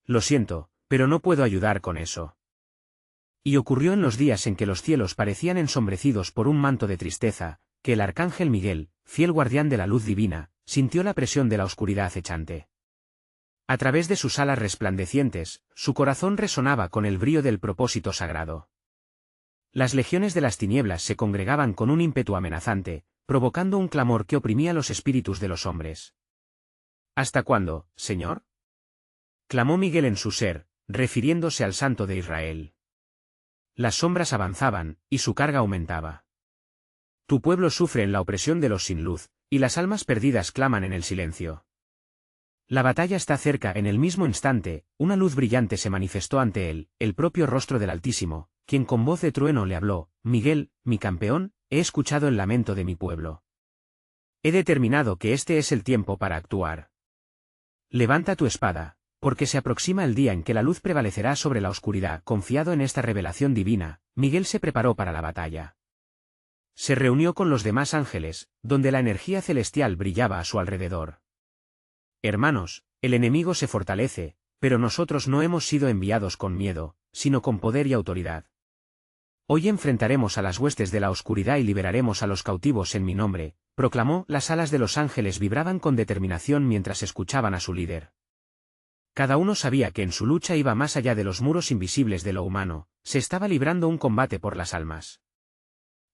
Lo siento, pero no puedo ayudar con eso. Y ocurrió en los días en que los cielos parecían ensombrecidos por un manto de tristeza, que el arcángel Miguel, fiel guardián de la luz divina, sintió la presión de la oscuridad acechante. A través de sus alas resplandecientes, su corazón resonaba con el brío del propósito sagrado. Las legiones de las tinieblas se congregaban con un ímpetu amenazante, provocando un clamor que oprimía los espíritus de los hombres. ¿Hasta cuándo, Señor? Clamó Miguel en su ser, refiriéndose al Santo de Israel. Las sombras avanzaban, y su carga aumentaba. Tu pueblo sufre en la opresión de los sin luz, y las almas perdidas claman en el silencio. La batalla está cerca. En el mismo instante, una luz brillante se manifestó ante él, el propio rostro del Altísimo, quien con voz de trueno le habló: Miguel, mi campeón, he escuchado el lamento de mi pueblo. He determinado que este es el tiempo para actuar. Levanta tu espada, porque se aproxima el día en que la luz prevalecerá sobre la oscuridad. Confiado en esta revelación divina, Miguel se preparó para la batalla. Se reunió con los demás ángeles, donde la energía celestial brillaba a su alrededor. Hermanos, el enemigo se fortalece, pero nosotros no hemos sido enviados con miedo, sino con poder y autoridad. Hoy enfrentaremos a las huestes de la oscuridad y liberaremos a los cautivos en mi nombre, proclamó. Las alas de los ángeles vibraban con determinación mientras escuchaban a su líder. Cada uno sabía que en su lucha iba más allá de los muros invisibles de lo humano, se estaba librando un combate por las almas.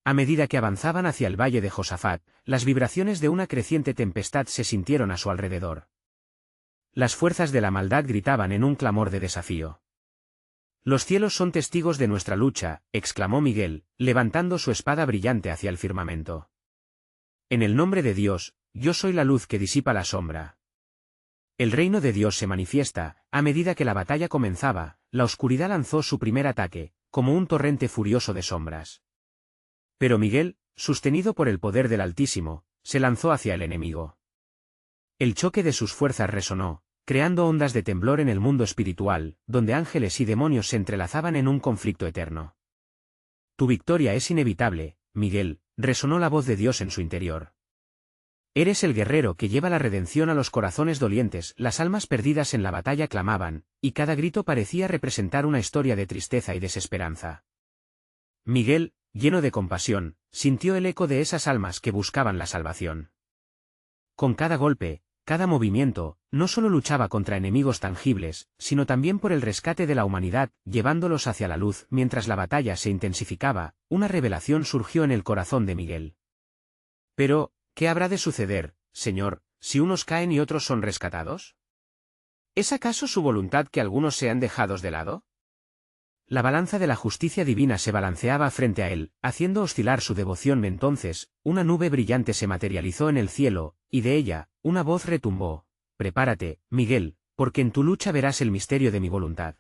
A medida que avanzaban hacia el valle de Josafat, las vibraciones de una creciente tempestad se sintieron a su alrededor. Las fuerzas de la maldad gritaban en un clamor de desafío. Los cielos son testigos de nuestra lucha, exclamó Miguel, levantando su espada brillante hacia el firmamento. En el nombre de Dios, yo soy la luz que disipa la sombra. El reino de Dios se manifiesta. A medida que la batalla comenzaba, la oscuridad lanzó su primer ataque, como un torrente furioso de sombras. Pero Miguel, sostenido por el poder del Altísimo, se lanzó hacia el enemigo. El choque de sus fuerzas resonó, creando ondas de temblor en el mundo espiritual, donde ángeles y demonios se entrelazaban en un conflicto eterno. Tu victoria es inevitable, Miguel, resonó la voz de Dios en su interior. Eres el guerrero que lleva la redención a los corazones dolientes. Las almas perdidas en la batalla clamaban, y cada grito parecía representar una historia de tristeza y desesperanza. Miguel, lleno de compasión, sintió el eco de esas almas que buscaban la salvación. Con cada golpe, cada movimiento, no solo luchaba contra enemigos tangibles, sino también por el rescate de la humanidad, llevándolos hacia la luz. Mientras la batalla se intensificaba, una revelación surgió en el corazón de Miguel. Pero, ¿qué habrá de suceder, Señor, si unos caen y otros son rescatados? ¿Es acaso su voluntad que algunos sean dejados de lado? La balanza de la justicia divina se balanceaba frente a él, haciendo oscilar su devoción. Entonces, una nube brillante se materializó en el cielo, y de ella, una voz retumbó: Prepárate, Miguel, porque en tu lucha verás el misterio de mi voluntad.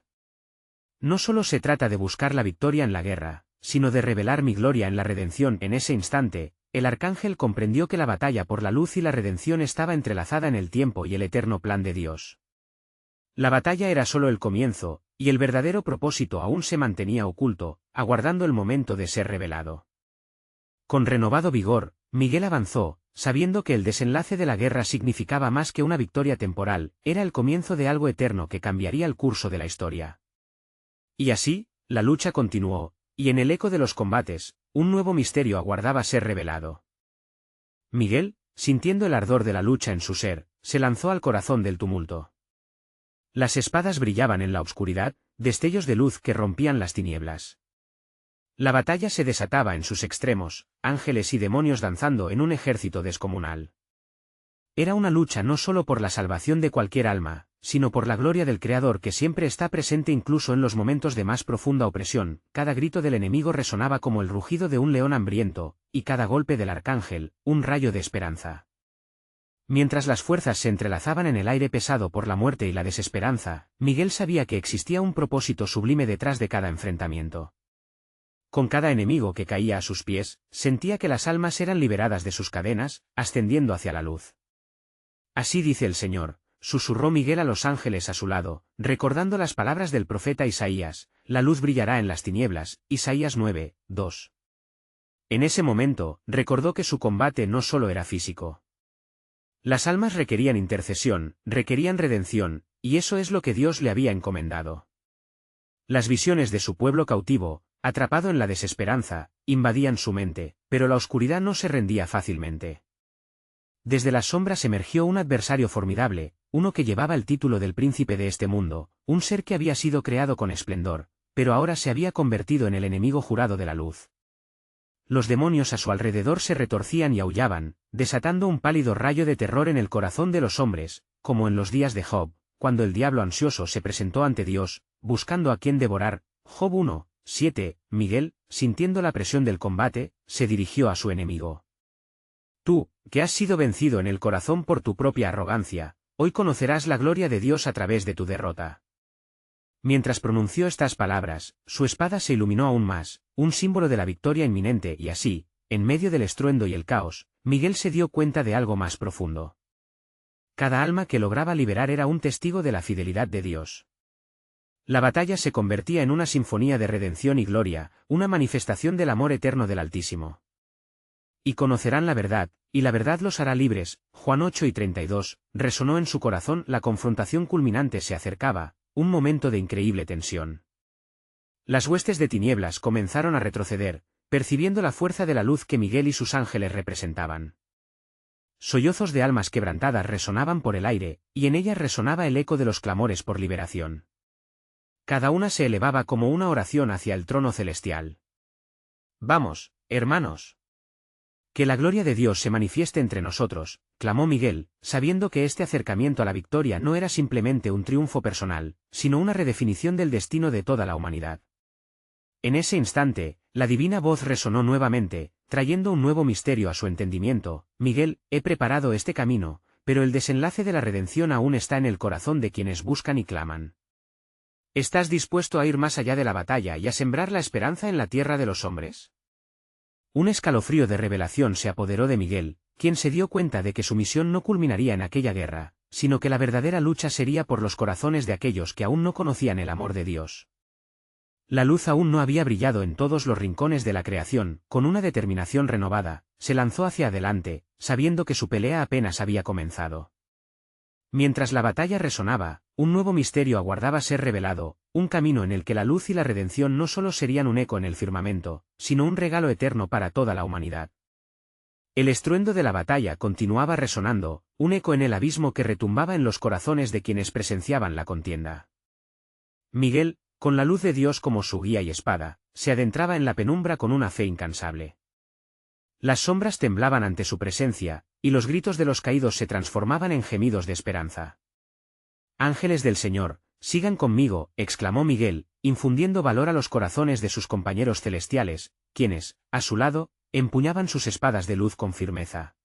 No solo se trata de buscar la victoria en la guerra, sino de revelar mi gloria en la redención. En ese instante, el arcángel comprendió que la batalla por la luz y la redención estaba entrelazada en el tiempo y el eterno plan de Dios. La batalla era solo el comienzo, y el verdadero propósito aún se mantenía oculto, aguardando el momento de ser revelado. Con renovado vigor, Miguel avanzó, sabiendo que el desenlace de la guerra significaba más que una victoria temporal, era el comienzo de algo eterno que cambiaría el curso de la historia. Y así, la lucha continuó, y en el eco de los combates, un nuevo misterio aguardaba ser revelado. Miguel, sintiendo el ardor de la lucha en su ser, se lanzó al corazón del tumulto. Las espadas brillaban en la oscuridad, destellos de luz que rompían las tinieblas. La batalla se desataba en sus extremos, ángeles y demonios danzando en un ejército descomunal. Era una lucha no solo por la salvación de cualquier alma, sino por la gloria del Creador que siempre está presente incluso en los momentos de más profunda opresión. Cada grito del enemigo resonaba como el rugido de un león hambriento, y cada golpe del arcángel, un rayo de esperanza. Mientras las fuerzas se entrelazaban en el aire pesado por la muerte y la desesperanza, Miguel sabía que existía un propósito sublime detrás de cada enfrentamiento. Con cada enemigo que caía a sus pies, sentía que las almas eran liberadas de sus cadenas, ascendiendo hacia la luz. Así dice el Señor, susurró Miguel a los ángeles a su lado, recordando las palabras del profeta Isaías: la luz brillará en las tinieblas. Isaías 9, 2. En ese momento, recordó que su combate no solo era físico. Las almas requerían intercesión, requerían redención, y eso es lo que Dios le había encomendado. Las visiones de su pueblo cautivo, atrapado en la desesperanza, invadían su mente, pero la oscuridad no se rendía fácilmente. Desde las sombras emergió un adversario formidable, uno que llevaba el título del príncipe de este mundo, un ser que había sido creado con esplendor, pero ahora se había convertido en el enemigo jurado de la luz. Los demonios a su alrededor se retorcían y aullaban, desatando un pálido rayo de terror en el corazón de los hombres, como en los días de Job, cuando el diablo ansioso se presentó ante Dios, buscando a quien devorar. Job 1:7. Miguel, sintiendo la presión del combate, se dirigió a su enemigo. Tú, que has sido vencido en el corazón por tu propia arrogancia, hoy conocerás la gloria de Dios a través de tu derrota. Mientras pronunció estas palabras, su espada se iluminó aún más, un símbolo de la victoria inminente y así, en medio del estruendo y el caos, Miguel se dio cuenta de algo más profundo. Cada alma que lograba liberar era un testigo de la fidelidad de Dios. La batalla se convertía en una sinfonía de redención y gloria, una manifestación del amor eterno del Altísimo. Y conocerán la verdad, y la verdad los hará libres. Juan 8:32, resonó en su corazón. La confrontación culminante se acercaba, un momento de increíble tensión. Las huestes de tinieblas comenzaron a retroceder, percibiendo la fuerza de la luz que Miguel y sus ángeles representaban. Sollozos de almas quebrantadas resonaban por el aire, y en ellas resonaba el eco de los clamores por liberación. Cada una se elevaba como una oración hacia el trono celestial. Vamos, hermanos. Que la gloria de Dios se manifieste entre nosotros, clamó Miguel, sabiendo que este acercamiento a la victoria no era simplemente un triunfo personal, sino una redefinición del destino de toda la humanidad. En ese instante, la divina voz resonó nuevamente, trayendo un nuevo misterio a su entendimiento. Miguel, he preparado este camino, pero el desenlace de la redención aún está en el corazón de quienes buscan y claman. ¿Estás dispuesto a ir más allá de la batalla y a sembrar la esperanza en la tierra de los hombres? Un escalofrío de revelación se apoderó de Miguel, quien se dio cuenta de que su misión no culminaría en aquella guerra, sino que la verdadera lucha sería por los corazones de aquellos que aún no conocían el amor de Dios. La luz aún no había brillado en todos los rincones de la creación. Con una determinación renovada, se lanzó hacia adelante, sabiendo que su pelea apenas había comenzado. Mientras la batalla resonaba, un nuevo misterio aguardaba ser revelado, un camino en el que la luz y la redención no solo serían un eco en el firmamento, sino un regalo eterno para toda la humanidad. El estruendo de la batalla continuaba resonando, un eco en el abismo que retumbaba en los corazones de quienes presenciaban la contienda. Miguel, con la luz de Dios como su guía y espada, se adentraba en la penumbra con una fe incansable. Las sombras temblaban ante su presencia, y los gritos de los caídos se transformaban en gemidos de esperanza. Ángeles del Señor, sigan conmigo, exclamó Miguel, infundiendo valor a los corazones de sus compañeros celestiales, quienes, a su lado, empuñaban sus espadas de luz con firmeza.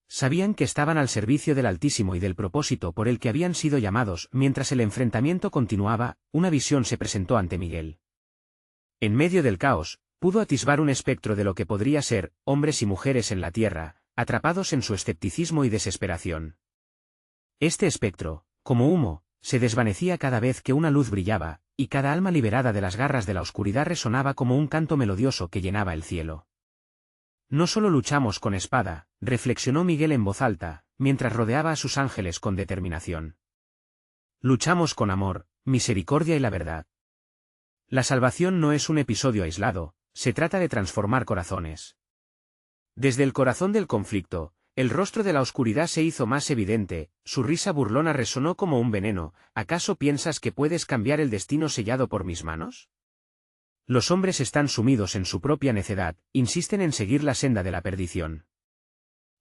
Sabían que estaban al servicio del Altísimo y del propósito por el que habían sido llamados. Mientras el enfrentamiento continuaba, una visión se presentó ante Miguel. En medio del caos, pudo atisbar un espectro de lo que podría ser, hombres y mujeres en la tierra, atrapados en su escepticismo y desesperación. Este espectro, como humo, se desvanecía cada vez que una luz brillaba, y cada alma liberada de las garras de la oscuridad resonaba como un canto melodioso que llenaba el cielo. No solo luchamos con espada, reflexionó Miguel en voz alta, mientras rodeaba a sus ángeles con determinación. Luchamos con amor, misericordia y la verdad. La salvación no es un episodio aislado, se trata de transformar corazones. Desde el corazón del conflicto, el rostro de la oscuridad se hizo más evidente, su risa burlona resonó como un veneno. ¿Acaso piensas que puedes cambiar el destino sellado por mis manos? Los hombres están sumidos en su propia necedad, insisten en seguir la senda de la perdición.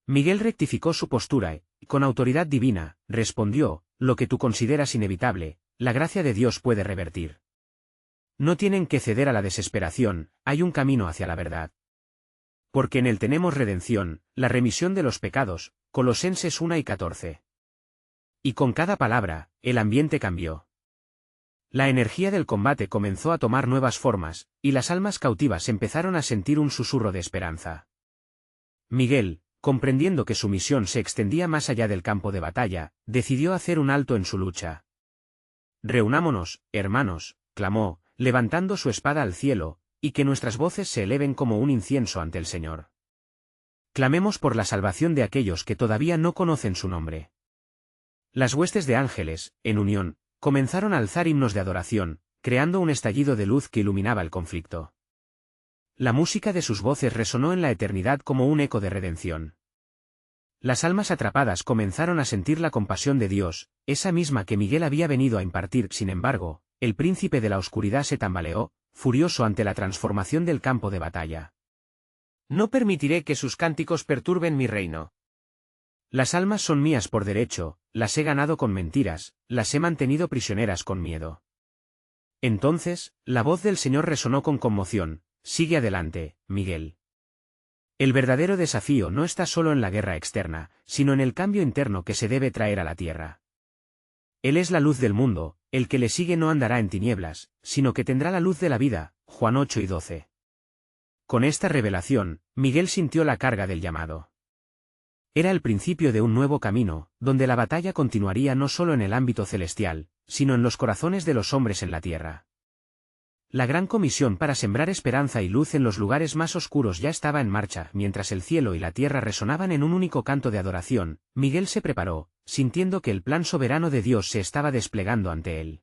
Miguel rectificó su postura y, con autoridad divina, respondió, lo que tú consideras inevitable, la gracia de Dios puede revertir. No tienen que ceder a la desesperación, hay un camino hacia la verdad. Porque en él tenemos redención, la remisión de los pecados. Colosenses 1:14. Y con cada palabra, el ambiente cambió. La energía del combate comenzó a tomar nuevas formas, y las almas cautivas empezaron a sentir un susurro de esperanza. Miguel, comprendiendo que su misión se extendía más allá del campo de batalla, decidió hacer un alto en su lucha. Reunámonos, hermanos, clamó, levantando su espada al cielo, y que nuestras voces se eleven como un incienso ante el Señor. Clamemos por la salvación de aquellos que todavía no conocen su nombre. Las huestes de ángeles, en unión, comenzaron a alzar himnos de adoración, creando un estallido de luz que iluminaba el conflicto. La música de sus voces resonó en la eternidad como un eco de redención. Las almas atrapadas comenzaron a sentir la compasión de Dios, esa misma que Miguel había venido a impartir. Sin embargo, el príncipe de la oscuridad se tambaleó, furioso ante la transformación del campo de batalla. No permitiré que sus cánticos perturben mi reino. Las almas son mías por derecho, las he ganado con mentiras, las he mantenido prisioneras con miedo. Entonces, la voz del Señor resonó con conmoción: sigue adelante, Miguel. El verdadero desafío no está solo en la guerra externa, sino en el cambio interno que se debe traer a la tierra. Él es la luz del mundo, el que le sigue no andará en tinieblas, sino que tendrá la luz de la vida. Juan 8:12. Con esta revelación, Miguel sintió la carga del llamado. Era el principio de un nuevo camino, donde la batalla continuaría no solo en el ámbito celestial, sino en los corazones de los hombres en la tierra. La gran comisión para sembrar esperanza y luz en los lugares más oscuros ya estaba en marcha. Mientras el cielo y la tierra resonaban en un único canto de adoración, Miguel se preparó, sintiendo que el plan soberano de Dios se estaba desplegando ante él.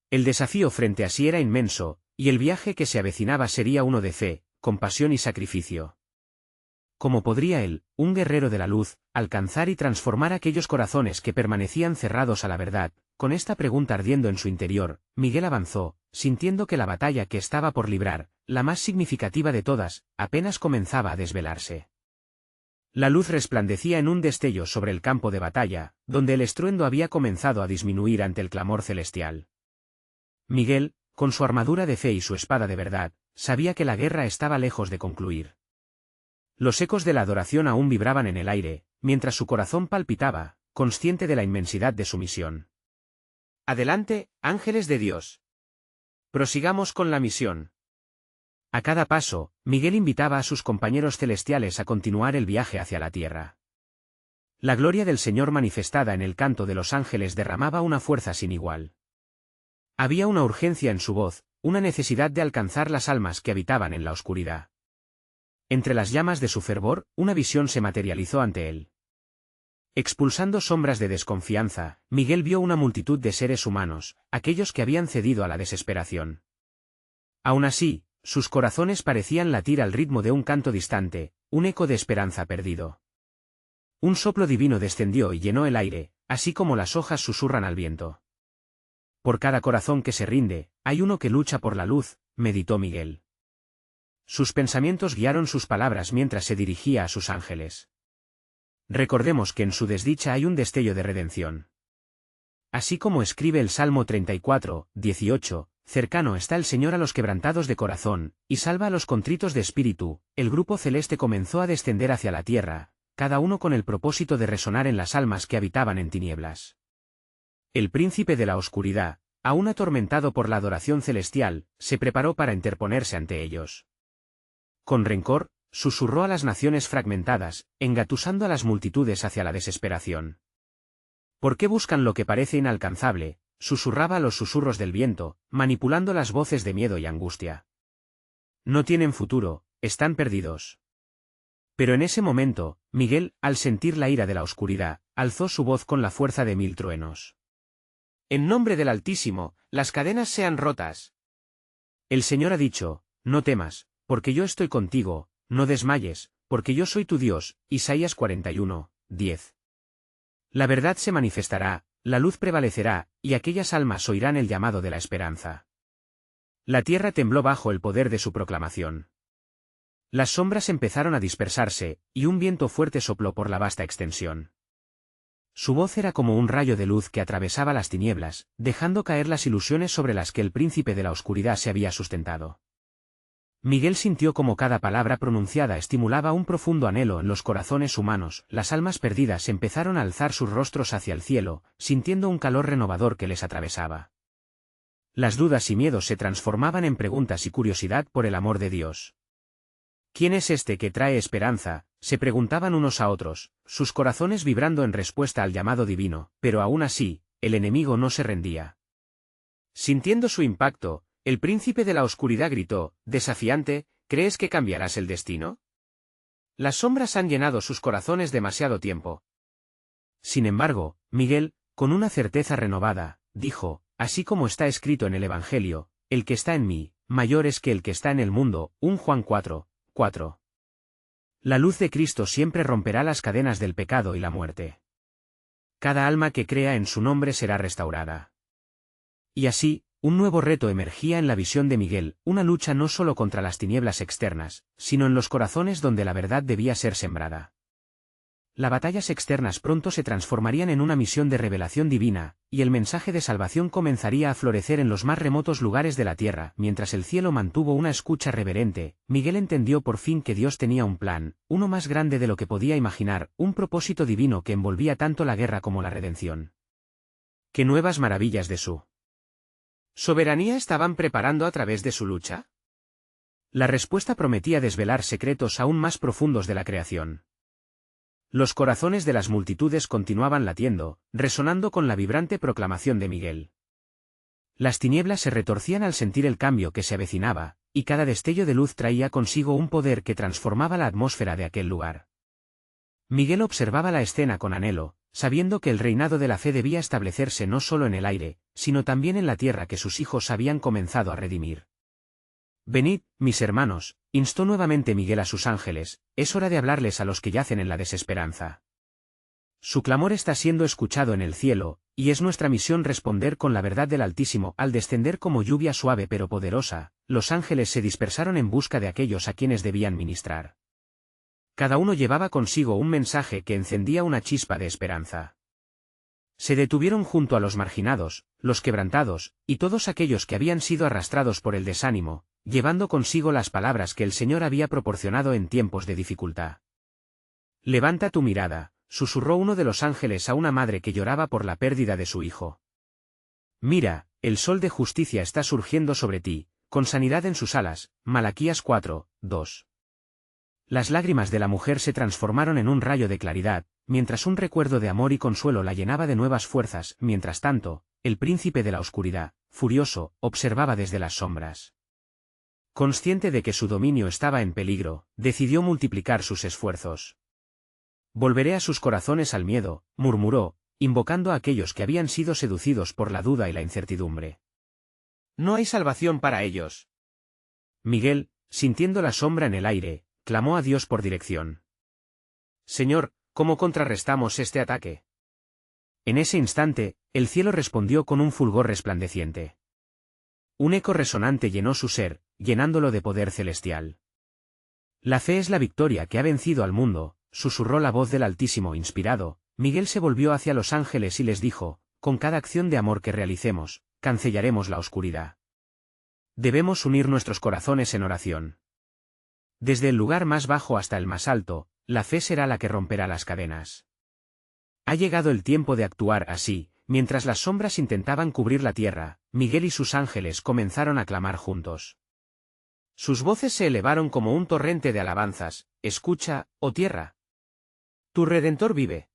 El desafío frente a sí era inmenso, y el viaje que se avecinaba sería uno de fe, compasión y sacrificio. ¿Cómo podría él, un guerrero de la luz, alcanzar y transformar aquellos corazones que permanecían cerrados a la verdad? Con esta pregunta ardiendo en su interior, Miguel avanzó, sintiendo que la batalla que estaba por librar, la más significativa de todas, apenas comenzaba a desvelarse. La luz resplandecía en un destello sobre el campo de batalla, donde el estruendo había comenzado a disminuir ante el clamor celestial. Miguel, con su armadura de fe y su espada de verdad, sabía que la guerra estaba lejos de concluir. Los ecos de la adoración aún vibraban en el aire, mientras su corazón palpitaba, consciente de la inmensidad de su misión. Adelante, ángeles de Dios. Prosigamos con la misión. A cada paso, Miguel invitaba a sus compañeros celestiales a continuar el viaje hacia la tierra. La gloria del Señor manifestada en el canto de los ángeles derramaba una fuerza sin igual. Había una urgencia en su voz, una necesidad de alcanzar las almas que habitaban en la oscuridad. Entre las llamas de su fervor, una visión se materializó ante él. Expulsando sombras de desconfianza, Miguel vio una multitud de seres humanos, aquellos que habían cedido a la desesperación. Aún así, sus corazones parecían latir al ritmo de un canto distante, un eco de esperanza perdido. Un soplo divino descendió y llenó el aire, así como las hojas susurran al viento. Por cada corazón que se rinde, hay uno que lucha por la luz, meditó Miguel. Sus pensamientos guiaron sus palabras mientras se dirigía a sus ángeles. Recordemos que en su desdicha hay un destello de redención. Así como escribe el Salmo 34:18, cercano está el Señor a los quebrantados de corazón, y salva a los contritos de espíritu. El grupo celeste comenzó a descender hacia la tierra, cada uno con el propósito de resonar en las almas que habitaban en tinieblas. El príncipe de la oscuridad, aún atormentado por la adoración celestial, se preparó para interponerse ante ellos. Con rencor, susurró a las naciones fragmentadas, engatusando a las multitudes hacia la desesperación. ¿Por qué buscan lo que parece inalcanzable?, susurraba a los susurros del viento, manipulando las voces de miedo y angustia. No tienen futuro, están perdidos. Pero en ese momento, Miguel, al sentir la ira de la oscuridad, alzó su voz con la fuerza de 1000 truenos. En nombre del Altísimo, las cadenas sean rotas. El Señor ha dicho: no temas, porque yo estoy contigo, no desmayes, porque yo soy tu Dios. Isaías 41:10. La verdad se manifestará, la luz prevalecerá, y aquellas almas oirán el llamado de la esperanza. La tierra tembló bajo el poder de su proclamación. Las sombras empezaron a dispersarse, y un viento fuerte sopló por la vasta extensión. Su voz era como un rayo de luz que atravesaba las tinieblas, dejando caer las ilusiones sobre las que el príncipe de la oscuridad se había sustentado. Miguel sintió como cada palabra pronunciada estimulaba un profundo anhelo en los corazones humanos. Las almas perdidas empezaron a alzar sus rostros hacia el cielo, sintiendo un calor renovador que les atravesaba. Las dudas y miedos se transformaban en preguntas y curiosidad por el amor de Dios. ¿Quién es este que trae esperanza?, se preguntaban unos a otros, sus corazones vibrando en respuesta al llamado divino, pero aún así, el enemigo no se rendía. Sintiendo su impacto, el príncipe de la oscuridad gritó, desafiante: ¿crees que cambiarás el destino? Las sombras han llenado sus corazones demasiado tiempo. Sin embargo, Miguel, con una certeza renovada, dijo, así como está escrito en el Evangelio, el que está en mí, mayor es que el que está en el mundo, 1 Juan 4:4. La luz de Cristo siempre romperá las cadenas del pecado y la muerte. Cada alma que crea en su nombre será restaurada. Y así, un nuevo reto emergía en la visión de Miguel, una lucha no solo contra las tinieblas externas, sino en los corazones donde la verdad debía ser sembrada. Las batallas externas pronto se transformarían en una misión de revelación divina, y el mensaje de salvación comenzaría a florecer en los más remotos lugares de la tierra. Mientras el cielo mantuvo una escucha reverente, Miguel entendió por fin que Dios tenía un plan, uno más grande de lo que podía imaginar, un propósito divino que envolvía tanto la guerra como la redención. ¿Qué nuevas maravillas de su soberanía estaban preparando a través de su lucha? La respuesta prometía desvelar secretos aún más profundos de la creación. Los corazones de las multitudes continuaban latiendo, resonando con la vibrante proclamación de Miguel. Las tinieblas se retorcían al sentir el cambio que se avecinaba, y cada destello de luz traía consigo un poder que transformaba la atmósfera de aquel lugar. Miguel observaba la escena con anhelo, sabiendo que el reinado de la fe debía establecerse no solo en el aire, sino también en la tierra que sus hijos habían comenzado a redimir. Venid, mis hermanos, instó nuevamente Miguel a sus ángeles, es hora de hablarles a los que yacen en la desesperanza. Su clamor está siendo escuchado en el cielo, y es nuestra misión responder con la verdad del Altísimo. Al descender como lluvia suave pero poderosa, los ángeles se dispersaron en busca de aquellos a quienes debían ministrar. Cada uno llevaba consigo un mensaje que encendía una chispa de esperanza. Se detuvieron junto a los marginados, los quebrantados, y todos aquellos que habían sido arrastrados por el desánimo, llevando consigo las palabras que el Señor había proporcionado en tiempos de dificultad. Levanta tu mirada, susurró uno de los ángeles a una madre que lloraba por la pérdida de su hijo. Mira, el sol de justicia está surgiendo sobre ti, con sanidad en sus alas. Malaquías 4:2. Las lágrimas de la mujer se transformaron en un rayo de claridad, mientras un recuerdo de amor y consuelo la llenaba de nuevas fuerzas. Mientras tanto, el príncipe de la oscuridad, furioso, observaba desde las sombras. Consciente de que su dominio estaba en peligro, decidió multiplicar sus esfuerzos. Volveré a sus corazones al miedo, murmuró, invocando a aquellos que habían sido seducidos por la duda y la incertidumbre. No hay salvación para ellos. Miguel, sintiendo la sombra en el aire, clamó a Dios por dirección. Señor, ¿cómo contrarrestamos este ataque? En ese instante, el cielo respondió con un fulgor resplandeciente. Un eco resonante llenó su ser, llenándolo de poder celestial. La fe es la victoria que ha vencido al mundo, susurró la voz del Altísimo. Inspirado, Miguel se volvió hacia los ángeles y les dijo, con cada acción de amor que realicemos, cancellaremos la oscuridad. Debemos unir nuestros corazones en oración. Desde el lugar más bajo hasta el más alto, la fe será la que romperá las cadenas. Ha llegado el tiempo de actuar así. Mientras las sombras intentaban cubrir la tierra, Miguel y sus ángeles comenzaron a clamar juntos. Sus voces se elevaron como un torrente de alabanzas. Escucha, oh tierra. Tu Redentor vive.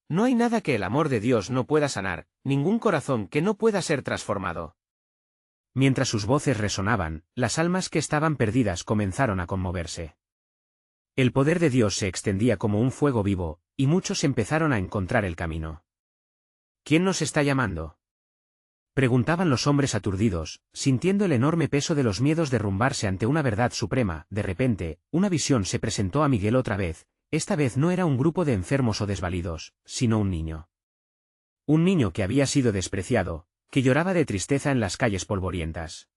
No hay nada que el amor de Dios no pueda sanar, ningún corazón que no pueda ser transformado. Mientras sus voces resonaban, las almas que estaban perdidas comenzaron a conmoverse. El poder de Dios se extendía como un fuego vivo, y muchos empezaron a encontrar el camino. ¿Quién nos está llamando?, preguntaban los hombres aturdidos, sintiendo el enorme peso de los miedos derrumbarse ante una verdad suprema. De repente, una visión se presentó a Miguel otra vez. Esta vez no era un grupo de enfermos o desvalidos, sino un niño. Un niño que había sido despreciado, que lloraba de tristeza en las calles polvorientas.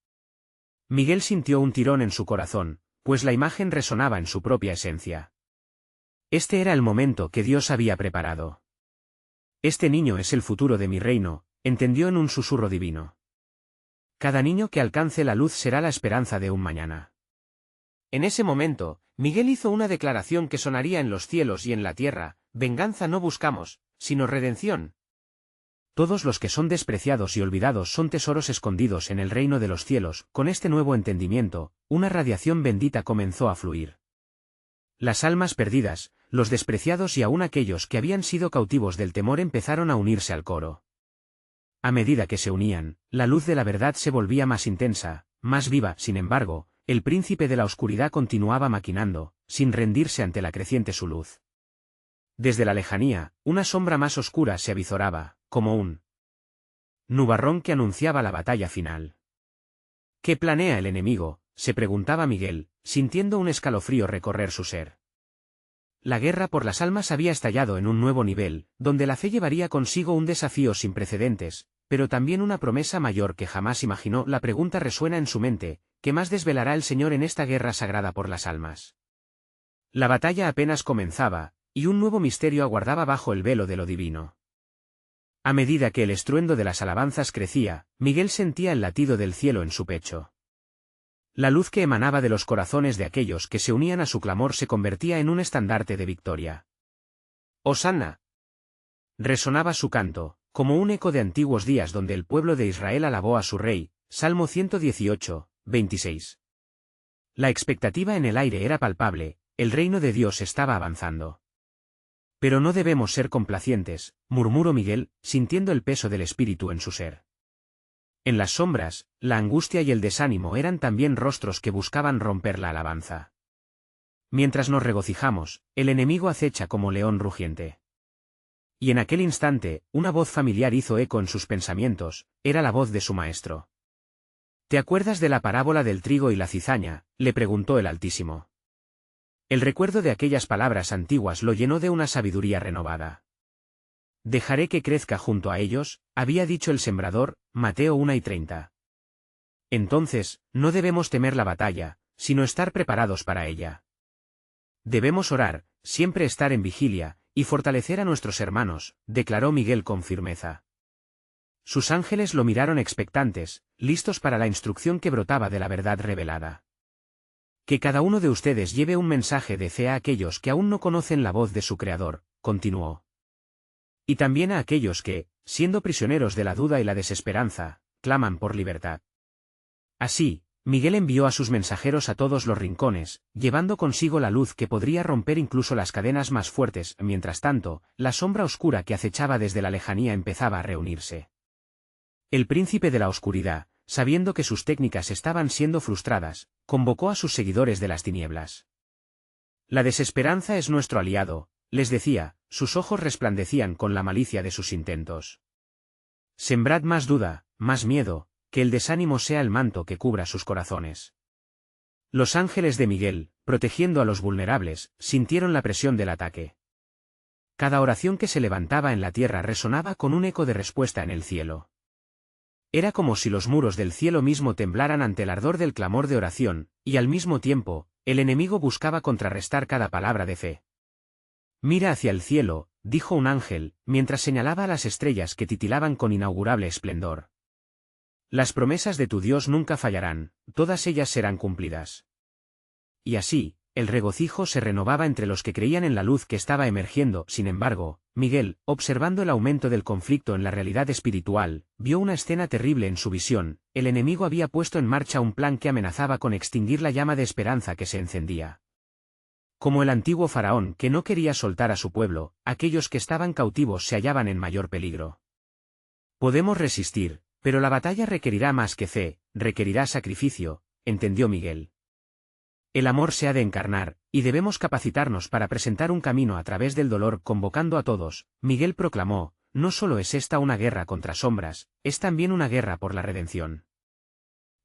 Miguel sintió un tirón en su corazón, pues la imagen resonaba en su propia esencia. Este era el momento que Dios había preparado. Este niño es el futuro de mi reino, entendió en un susurro divino. Cada niño que alcance la luz será la esperanza de un mañana. En ese momento, Miguel hizo una declaración que sonaría en los cielos y en la tierra: venganza no buscamos, sino redención. Todos los que son despreciados y olvidados son tesoros escondidos en el reino de los cielos. Con este nuevo entendimiento, una radiación bendita comenzó a fluir. Las almas perdidas, los despreciados y aún aquellos que habían sido cautivos del temor empezaron a unirse al coro. A medida que se unían, la luz de la verdad se volvía más intensa, más viva. Sin embargo, el príncipe de la oscuridad continuaba maquinando, sin rendirse ante la creciente su luz. Desde la lejanía, una sombra más oscura se avizoraba, como un nubarrón que anunciaba la batalla final. ¿Qué planea el enemigo?, se preguntaba Miguel, sintiendo un escalofrío recorrer su ser. La guerra por las almas había estallado en un nuevo nivel, donde la fe llevaría consigo un desafío sin precedentes, pero también una promesa mayor que jamás imaginó. La pregunta resuena en su mente: ¿qué más desvelará el Señor en esta guerra sagrada por las almas? La batalla apenas comenzaba, y un nuevo misterio aguardaba bajo el velo de lo divino. A medida que el estruendo de las alabanzas crecía, Miguel sentía el latido del cielo en su pecho. La luz que emanaba de los corazones de aquellos que se unían a su clamor se convertía en un estandarte de victoria. ¡Hosanna! Resonaba su canto, como un eco de antiguos días donde el pueblo de Israel alabó a su rey. Salmo 118, 26. La expectativa en el aire era palpable, el reino de Dios estaba avanzando. Pero no debemos ser complacientes, murmuró Miguel, sintiendo el peso del espíritu en su ser. En las sombras, la angustia y el desánimo eran también rostros que buscaban romper la alabanza. Mientras nos regocijamos, el enemigo acecha como león rugiente. Y en aquel instante, una voz familiar hizo eco en sus pensamientos: era la voz de su maestro. ¿Te acuerdas de la parábola del trigo y la cizaña?, le preguntó el Altísimo. El recuerdo de aquellas palabras antiguas lo llenó de una sabiduría renovada. Dejaré que crezca junto a ellos, había dicho el sembrador, Mateo 1:30. Entonces, no debemos temer la batalla, sino estar preparados para ella. Debemos orar, siempre estar en vigilia, y fortalecer a nuestros hermanos, declaró Miguel con firmeza. Sus ángeles lo miraron expectantes, listos para la instrucción que brotaba de la verdad revelada. Que cada uno de ustedes lleve un mensaje de fe a aquellos que aún no conocen la voz de su Creador, continuó. Y también a aquellos que, siendo prisioneros de la duda y la desesperanza, claman por libertad. Así, Miguel envió a sus mensajeros a todos los rincones, llevando consigo la luz que podría romper incluso las cadenas más fuertes. Mientras tanto, la sombra oscura que acechaba desde la lejanía empezaba a reunirse. El príncipe de la oscuridad, sabiendo que sus técnicas estaban siendo frustradas, convocó a sus seguidores de las tinieblas. La desesperanza es nuestro aliado, les decía, sus ojos resplandecían con la malicia de sus intentos. Sembrad más duda, más miedo, que el desánimo sea el manto que cubra sus corazones. Los ángeles de Miguel, protegiendo a los vulnerables, sintieron la presión del ataque. Cada oración que se levantaba en la tierra resonaba con un eco de respuesta en el cielo. Era como si los muros del cielo mismo temblaran ante el ardor del clamor de oración, y al mismo tiempo, el enemigo buscaba contrarrestar cada palabra de fe. Mira hacia el cielo, dijo un ángel, mientras señalaba a las estrellas que titilaban con inaugurable esplendor. Las promesas de tu Dios nunca fallarán, todas ellas serán cumplidas. Y así, el regocijo se renovaba entre los que creían en la luz que estaba emergiendo. Sin embargo, Miguel, observando el aumento del conflicto en la realidad espiritual, vio una escena terrible en su visión. El enemigo había puesto en marcha un plan que amenazaba con extinguir la llama de esperanza que se encendía. Como el antiguo faraón que no quería soltar a su pueblo, aquellos que estaban cautivos se hallaban en mayor peligro. Podemos resistir, pero la batalla requerirá más que fe, requerirá sacrificio, entendió Miguel. El amor se ha de encarnar, y debemos capacitarnos para presentar un camino a través del dolor. Convocando a todos, Miguel proclamó: no solo es esta una guerra contra sombras, es también una guerra por la redención.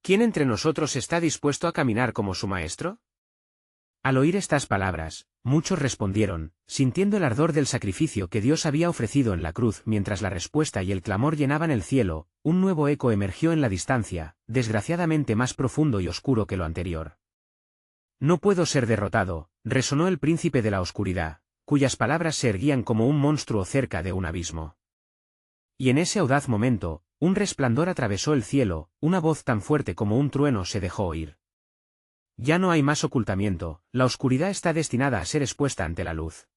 ¿Quién entre nosotros está dispuesto a caminar como su maestro? Al oír estas palabras, muchos respondieron, sintiendo el ardor del sacrificio que Dios había ofrecido en la cruz. Mientras la respuesta y el clamor llenaban el cielo, un nuevo eco emergió en la distancia, desgraciadamente más profundo y oscuro que lo anterior. No puedo ser derrotado, resonó el príncipe de la oscuridad, cuyas palabras se erguían como un monstruo cerca de un abismo. Y en ese audaz momento, un resplandor atravesó el cielo, una voz tan fuerte como un trueno se dejó oír. Ya no hay más ocultamiento, la oscuridad está destinada a ser expuesta ante la luz.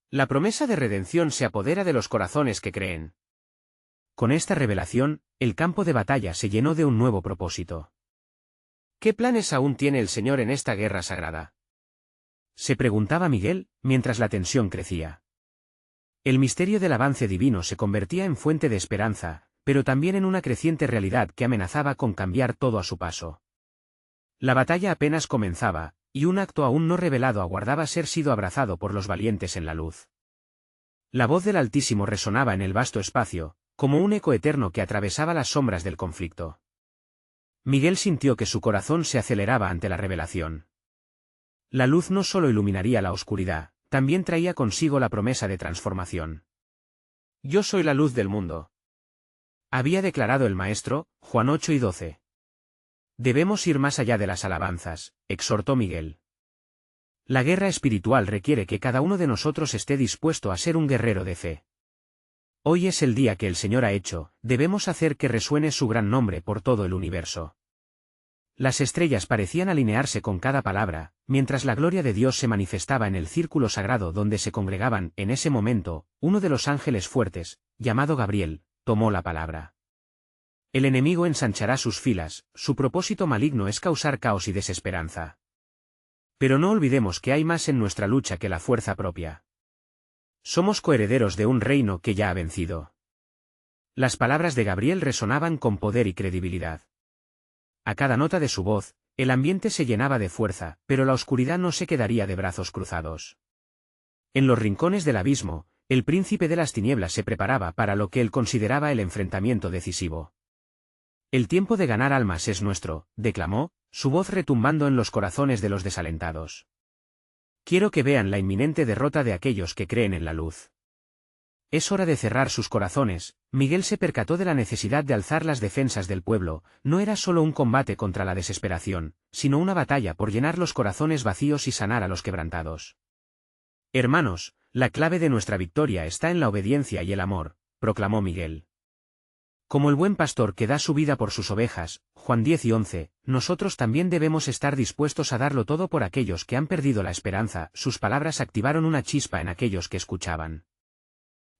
La promesa de redención se apodera de los corazones que creen. Con esta revelación, el campo de batalla se llenó de un nuevo propósito. ¿Qué planes aún tiene el Señor en esta guerra sagrada?, se preguntaba Miguel, mientras la tensión crecía. El misterio del avance divino se convertía en fuente de esperanza, pero también en una creciente realidad que amenazaba con cambiar todo a su paso. La batalla apenas comenzaba, y un acto aún no revelado aguardaba ser sido abrazado por los valientes en la luz. La voz del Altísimo resonaba en el vasto espacio, como un eco eterno que atravesaba las sombras del conflicto. Miguel sintió que su corazón se aceleraba ante la revelación. La luz no solo iluminaría la oscuridad, también traía consigo la promesa de transformación. Yo soy la luz del mundo, había declarado el Maestro, Juan 8:12. Debemos ir más allá de las alabanzas, exhortó Miguel. La guerra espiritual requiere que cada uno de nosotros esté dispuesto a ser un guerrero de fe. Hoy es el día que el Señor ha hecho, debemos hacer que resuene su gran nombre por todo el universo. Las estrellas parecían alinearse con cada palabra, mientras la gloria de Dios se manifestaba en el círculo sagrado donde se congregaban. En ese momento, uno de los ángeles fuertes, llamado Gabriel, tomó la palabra. El enemigo ensanchará sus filas, su propósito maligno es causar caos y desesperanza. Pero no olvidemos que hay más en nuestra lucha que la fuerza propia. Somos coherederos de un reino que ya ha vencido. Las palabras de Gabriel resonaban con poder y credibilidad. A cada nota de su voz, el ambiente se llenaba de fuerza, pero la oscuridad no se quedaría de brazos cruzados. En los rincones del abismo, el príncipe de las tinieblas se preparaba para lo que él consideraba el enfrentamiento decisivo. El tiempo de ganar almas es nuestro, declamó, su voz retumbando en los corazones de los desalentados. Quiero que vean la inminente derrota de aquellos que creen en la luz. Es hora de cerrar sus corazones. Miguel se percató de la necesidad de alzar las defensas del pueblo. No era solo un combate contra la desesperación, sino una batalla por llenar los corazones vacíos y sanar a los quebrantados. Hermanos, la clave de nuestra victoria está en la obediencia y el amor, proclamó Miguel. Como el buen pastor que da su vida por sus ovejas, Juan 10:11, nosotros también debemos estar dispuestos a darlo todo por aquellos que han perdido la esperanza. Sus palabras activaron una chispa en aquellos que escuchaban.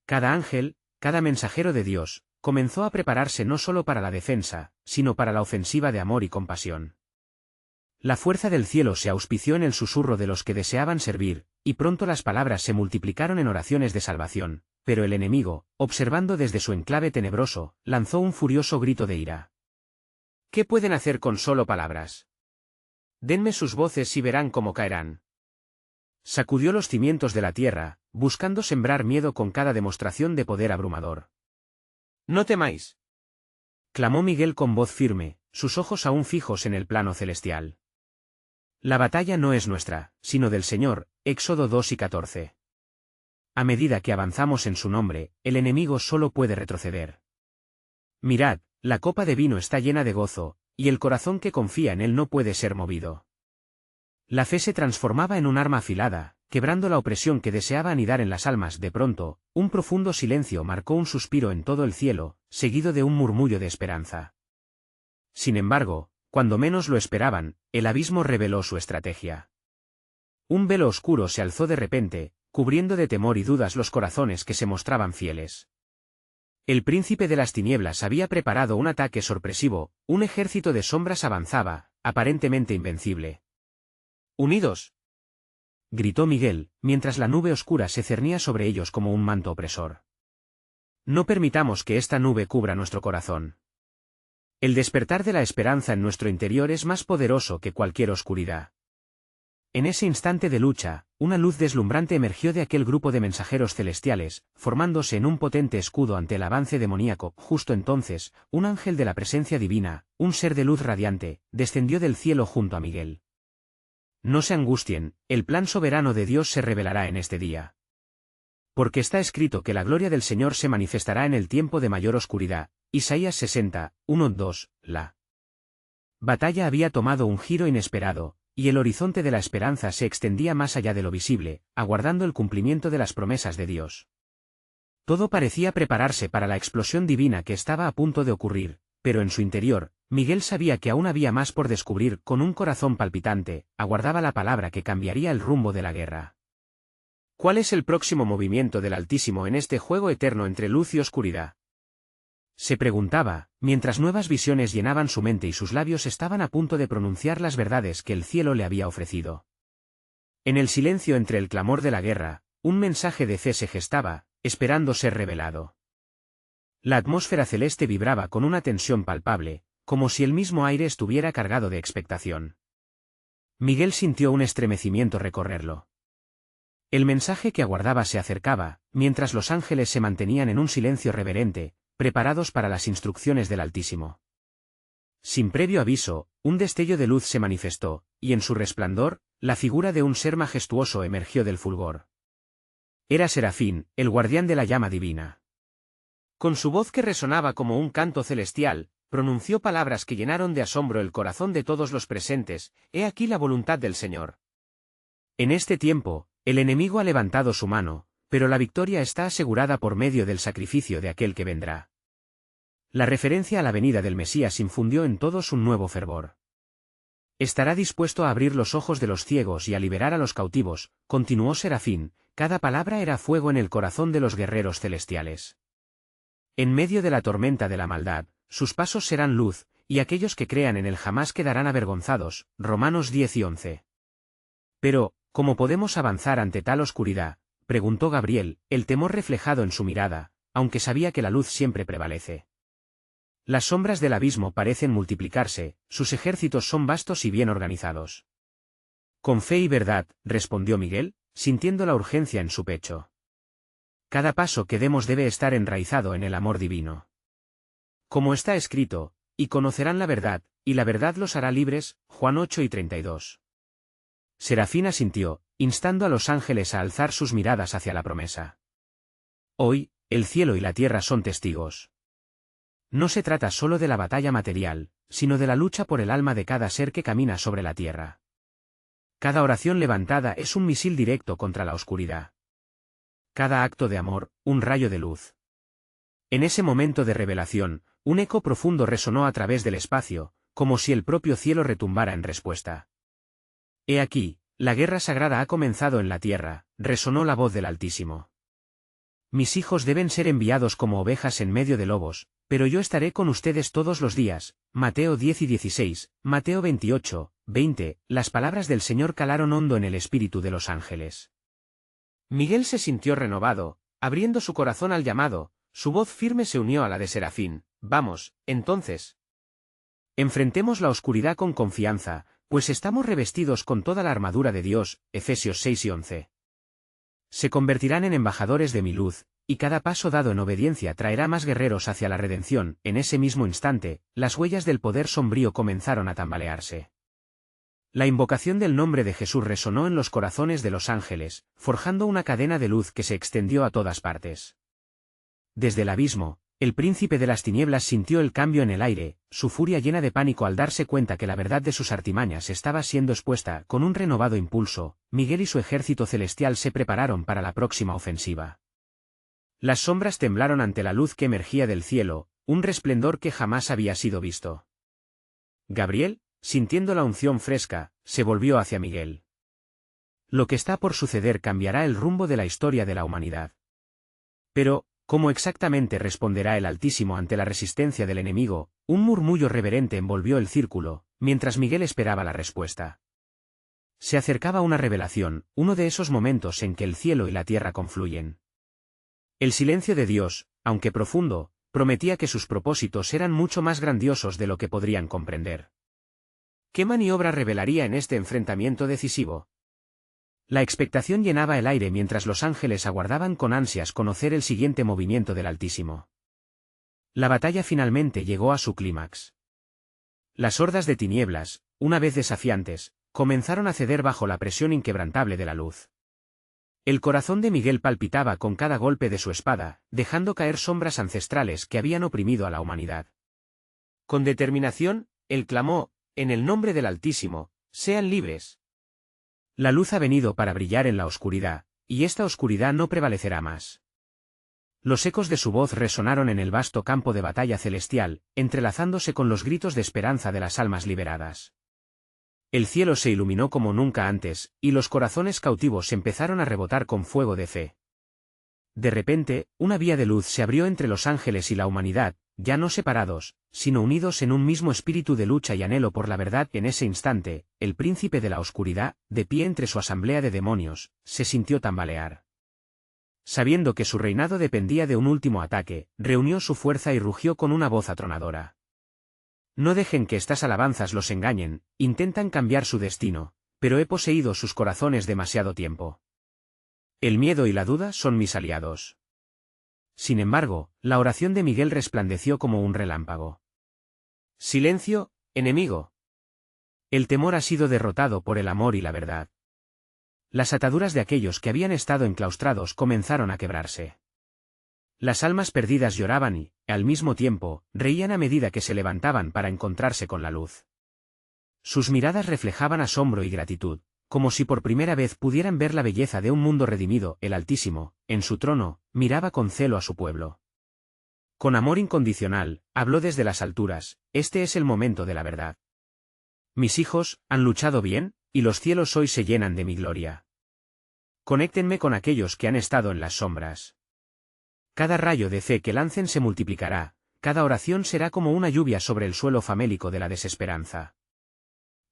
Cada ángel, cada mensajero de Dios, comenzó a prepararse no solo para la defensa, sino para la ofensiva de amor y compasión. La fuerza del cielo se auspició en el susurro de los que deseaban servir, y pronto las palabras se multiplicaron en oraciones de salvación, pero el enemigo, observando desde su enclave tenebroso, lanzó un furioso grito de ira. ¿Qué pueden hacer con solo palabras? Denme sus voces y verán cómo caerán. Sacudió los cimientos de la tierra, buscando sembrar miedo con cada demostración de poder abrumador. No temáis, clamó Miguel con voz firme, sus ojos aún fijos en el plano celestial. La batalla no es nuestra, sino del Señor. Éxodo 2:14. A medida que avanzamos en su nombre, el enemigo solo puede retroceder. Mirad, la copa de vino está llena de gozo, y el corazón que confía en él no puede ser movido. La fe se transformaba en un arma afilada, quebrando la opresión que deseaba anidar en las almas. De pronto, un profundo silencio marcó un suspiro en todo el cielo, seguido de un murmullo de esperanza. Sin embargo, cuando menos lo esperaban, el abismo reveló su estrategia. Un velo oscuro se alzó de repente, cubriendo de temor y dudas los corazones que se mostraban fieles. El príncipe de las tinieblas había preparado un ataque sorpresivo, un ejército de sombras avanzaba, aparentemente invencible. ¡Unidos!, gritó Miguel, mientras la nube oscura se cernía sobre ellos como un manto opresor. No permitamos que esta nube cubra nuestro corazón. El despertar de la esperanza en nuestro interior es más poderoso que cualquier oscuridad. En ese instante de lucha, una luz deslumbrante emergió de aquel grupo de mensajeros celestiales, formándose en un potente escudo ante el avance demoníaco. Justo entonces, un ángel de la presencia divina, un ser de luz radiante, descendió del cielo junto a Miguel. No se angustien, el plan soberano de Dios se revelará en este día. Porque está escrito que la gloria del Señor se manifestará en el tiempo de mayor oscuridad. Isaías 60, 1-2, la batalla había tomado un giro inesperado, y el horizonte de la esperanza se extendía más allá de lo visible, aguardando el cumplimiento de las promesas de Dios. Todo parecía prepararse para la explosión divina que estaba a punto de ocurrir, pero en su interior, Miguel sabía que aún había más por descubrir. Con un corazón palpitante, aguardaba la palabra que cambiaría el rumbo de la guerra. ¿Cuál es el próximo movimiento del Altísimo en este juego eterno entre luz y oscuridad?, se preguntaba, mientras nuevas visiones llenaban su mente y sus labios estaban a punto de pronunciar las verdades que el cielo le había ofrecido. En el silencio entre el clamor de la guerra, un mensaje de fe se gestaba, esperando ser revelado. La atmósfera celeste vibraba con una tensión palpable, como si el mismo aire estuviera cargado de expectación. Miguel sintió un estremecimiento recorrerlo. El mensaje que aguardaba se acercaba, mientras los ángeles se mantenían en un silencio reverente, preparados para las instrucciones del Altísimo. Sin previo aviso, un destello de luz se manifestó, y en su resplandor, la figura de un ser majestuoso emergió del fulgor. Era Serafín, el guardián de la llama divina. Con su voz que resonaba como un canto celestial, pronunció palabras que llenaron de asombro el corazón de todos los presentes: «He aquí la voluntad del Señor». En este tiempo, el enemigo ha levantado su mano, pero la victoria está asegurada por medio del sacrificio de aquel que vendrá. La referencia a la venida del Mesías infundió en todos un nuevo fervor. Estará dispuesto a abrir los ojos de los ciegos y a liberar a los cautivos, continuó Serafín, cada palabra era fuego en el corazón de los guerreros celestiales. En medio de la tormenta de la maldad, sus pasos serán luz, y aquellos que crean en él jamás quedarán avergonzados. Romanos 10 y 11. Pero, ¿cómo podemos avanzar ante tal oscuridad?, preguntó Gabriel, el temor reflejado en su mirada, aunque sabía que la luz siempre prevalece. Las sombras del abismo parecen multiplicarse, sus ejércitos son vastos y bien organizados. Con fe y verdad, respondió Miguel, sintiendo la urgencia en su pecho. Cada paso que demos debe estar enraizado en el amor divino. Como está escrito, y conocerán la verdad, y la verdad los hará libres, Juan 8 y 32. Serafín asintió, instando a los ángeles a alzar sus miradas hacia la promesa. Hoy, el cielo y la tierra son testigos. No se trata solo de la batalla material, sino de la lucha por el alma de cada ser que camina sobre la tierra. Cada oración levantada es un misil directo contra la oscuridad. Cada acto de amor, un rayo de luz. En ese momento de revelación, un eco profundo resonó a través del espacio, como si el propio cielo retumbara en respuesta. He aquí, la guerra sagrada ha comenzado en la tierra, resonó la voz del Altísimo. Mis hijos deben ser enviados como ovejas en medio de lobos, pero yo estaré con ustedes todos los días. Mateo 10 y 16, Mateo 28, 20, las palabras del Señor calaron hondo en el espíritu de los ángeles. Miguel se sintió renovado, abriendo su corazón al llamado, su voz firme se unió a la de Serafín. Vamos, entonces. Enfrentemos la oscuridad con confianza, pues estamos revestidos con toda la armadura de Dios. Efesios 6 y 11. Se convertirán en embajadores de mi luz, y cada paso dado en obediencia traerá más guerreros hacia la redención. En ese mismo instante, las huellas del poder sombrío comenzaron a tambalearse. La invocación del nombre de Jesús resonó en los corazones de los ángeles, forjando una cadena de luz que se extendió a todas partes. Desde el abismo, el príncipe de las tinieblas sintió el cambio en el aire, su furia llena de pánico al darse cuenta que la verdad de sus artimañas estaba siendo expuesta. Con un renovado impulso, Miguel y su ejército celestial se prepararon para la próxima ofensiva. Las sombras temblaron ante la luz que emergía del cielo, un resplendor que jamás había sido visto. Gabriel, sintiendo la unción fresca, se volvió hacia Miguel. Lo que está por suceder cambiará el rumbo de la historia de la humanidad. Pero, ¿cómo exactamente responderá el Altísimo ante la resistencia del enemigo? Un murmullo reverente envolvió el círculo, mientras Miguel esperaba la respuesta. Se acercaba una revelación, uno de esos momentos en que el cielo y la tierra confluyen. El silencio de Dios, aunque profundo, prometía que sus propósitos eran mucho más grandiosos de lo que podrían comprender. ¿Qué maniobra revelaría en este enfrentamiento decisivo? La expectación llenaba el aire mientras los ángeles aguardaban con ansias conocer el siguiente movimiento del Altísimo. La batalla finalmente llegó a su clímax. Las hordas de tinieblas, una vez desafiantes, comenzaron a ceder bajo la presión inquebrantable de la luz. El corazón de Miguel palpitaba con cada golpe de su espada, dejando caer sombras ancestrales que habían oprimido a la humanidad. Con determinación, él clamó: «En el nombre del Altísimo, sean libres». La luz ha venido para brillar en la oscuridad, y esta oscuridad no prevalecerá más. Los ecos de su voz resonaron en el vasto campo de batalla celestial, entrelazándose con los gritos de esperanza de las almas liberadas. El cielo se iluminó como nunca antes, y los corazones cautivos empezaron a rebotar con fuego de fe. De repente, una vía de luz se abrió entre los ángeles y la humanidad, ya no separados, sino unidos en un mismo espíritu de lucha y anhelo por la verdad. En ese instante, el príncipe de la oscuridad, de pie entre su asamblea de demonios, se sintió tambalear. Sabiendo que su reinado dependía de un último ataque, reunió su fuerza y rugió con una voz atronadora. No dejen que estas alabanzas los engañen, intentan cambiar su destino, pero he poseído sus corazones demasiado tiempo. El miedo y la duda son mis aliados. Sin embargo, la oración de Miguel resplandeció como un relámpago. Silencio, enemigo. El temor ha sido derrotado por el amor y la verdad. Las ataduras de aquellos que habían estado enclaustrados comenzaron a quebrarse. Las almas perdidas lloraban y, al mismo tiempo, reían a medida que se levantaban para encontrarse con la luz. Sus miradas reflejaban asombro y gratitud, como si por primera vez pudieran ver la belleza de un mundo redimido. El Altísimo, en su trono, miraba con celo a su pueblo. Con amor incondicional, habló desde las alturas: este es el momento de la verdad. Mis hijos han luchado bien, y los cielos hoy se llenan de mi gloria. Conéctenme con aquellos que han estado en las sombras. Cada rayo de fe que lancen se multiplicará, cada oración será como una lluvia sobre el suelo famélico de la desesperanza.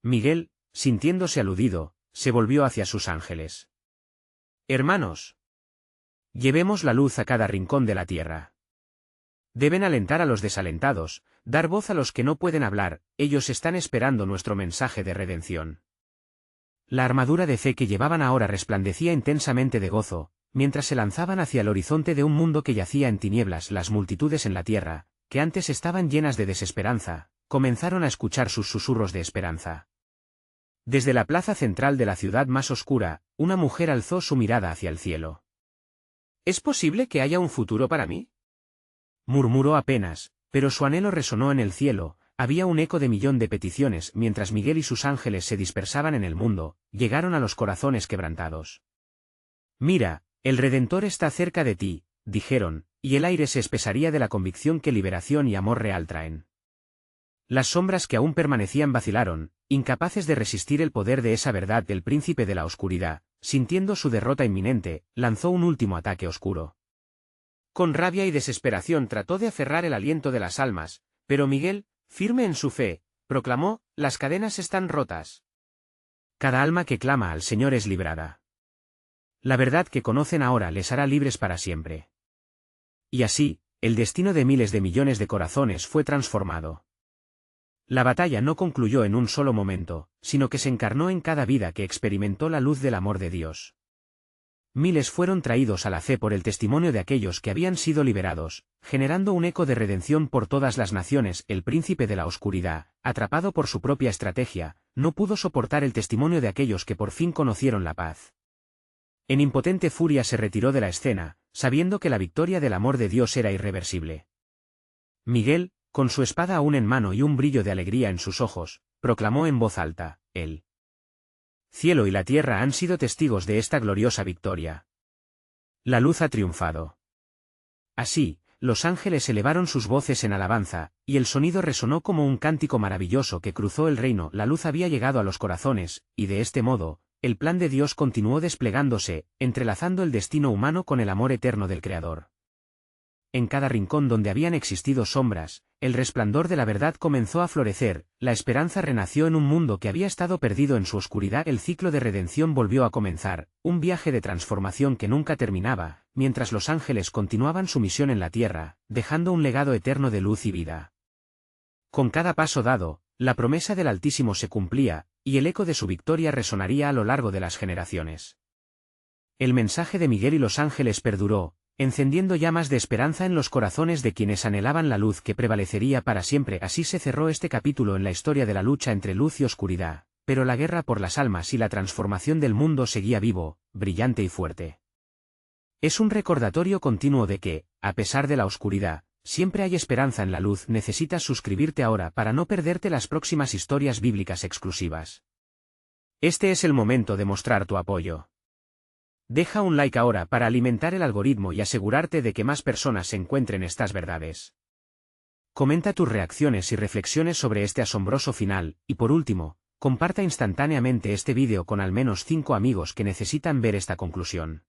Miguel, sintiéndose aludido, se volvió hacia sus ángeles. Hermanos, llevemos la luz a cada rincón de la tierra. Deben alentar a los desalentados, dar voz a los que no pueden hablar, ellos están esperando nuestro mensaje de redención. La armadura de fe que llevaban ahora resplandecía intensamente de gozo, mientras se lanzaban hacia el horizonte de un mundo que yacía en tinieblas. Las multitudes en la tierra, que antes estaban llenas de desesperanza, comenzaron a escuchar sus susurros de esperanza. Desde la plaza central de la ciudad más oscura, una mujer alzó su mirada hacia el cielo. ¿Es posible que haya un futuro para mí?, murmuró apenas, pero su anhelo resonó en el cielo. Había un eco de millón de peticiones. Mientras Miguel y sus ángeles se dispersaban en el mundo, llegaron a los corazones quebrantados. Mira, el Redentor está cerca de ti, dijeron, y el aire se espesaría de la convicción que liberación y amor real traen. Las sombras que aún permanecían vacilaron, incapaces de resistir el poder de esa verdad. El príncipe de la oscuridad, sintiendo su derrota inminente, lanzó un último ataque oscuro. Con rabia y desesperación trató de aferrar el aliento de las almas, pero Miguel, firme en su fe, proclamó: las cadenas están rotas. Cada alma que clama al Señor es librada. La verdad que conocen ahora les hará libres para siempre. Y así, el destino de miles de millones de corazones fue transformado. La batalla no concluyó en un solo momento, sino que se encarnó en cada vida que experimentó la luz del amor de Dios. Miles fueron traídos a la fe por el testimonio de aquellos que habían sido liberados, generando un eco de redención por todas las naciones. El príncipe de la oscuridad, atrapado por su propia estrategia, no pudo soportar el testimonio de aquellos que por fin conocieron la paz. En impotente furia se retiró de la escena, sabiendo que la victoria del amor de Dios era irreversible. Miguel, con su espada aún en mano y un brillo de alegría en sus ojos, proclamó en voz alta: el cielo y la tierra han sido testigos de esta gloriosa victoria. La luz ha triunfado. Así, los ángeles elevaron sus voces en alabanza, y el sonido resonó como un cántico maravilloso que cruzó el reino. La luz había llegado a los corazones, y de este modo, el plan de Dios continuó desplegándose, entrelazando el destino humano con el amor eterno del Creador. En cada rincón donde habían existido sombras, el resplandor de la verdad comenzó a florecer, la esperanza renació en un mundo que había estado perdido en su oscuridad. El ciclo de redención volvió a comenzar, un viaje de transformación que nunca terminaba, mientras los ángeles continuaban su misión en la tierra, dejando un legado eterno de luz y vida. Con cada paso dado, la promesa del Altísimo se cumplía, y el eco de su victoria resonaría a lo largo de las generaciones. El mensaje de Miguel y los ángeles perduró, encendiendo llamas de esperanza en los corazones de quienes anhelaban la luz que prevalecería para siempre. Así se cerró este capítulo en la historia de la lucha entre luz y oscuridad, pero la guerra por las almas y la transformación del mundo seguía vivo, brillante y fuerte. Es un recordatorio continuo de que, a pesar de la oscuridad, siempre hay esperanza en la luz. Necesitas suscribirte ahora para no perderte las próximas historias bíblicas exclusivas. Este es el momento de mostrar tu apoyo. Deja un like ahora para alimentar el algoritmo y asegurarte de que más personas encuentren estas verdades. Comenta tus reacciones y reflexiones sobre este asombroso final, y por último, comparta instantáneamente este vídeo con al menos 5 amigos que necesitan ver esta conclusión.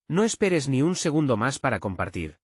No esperes ni un segundo más para compartir.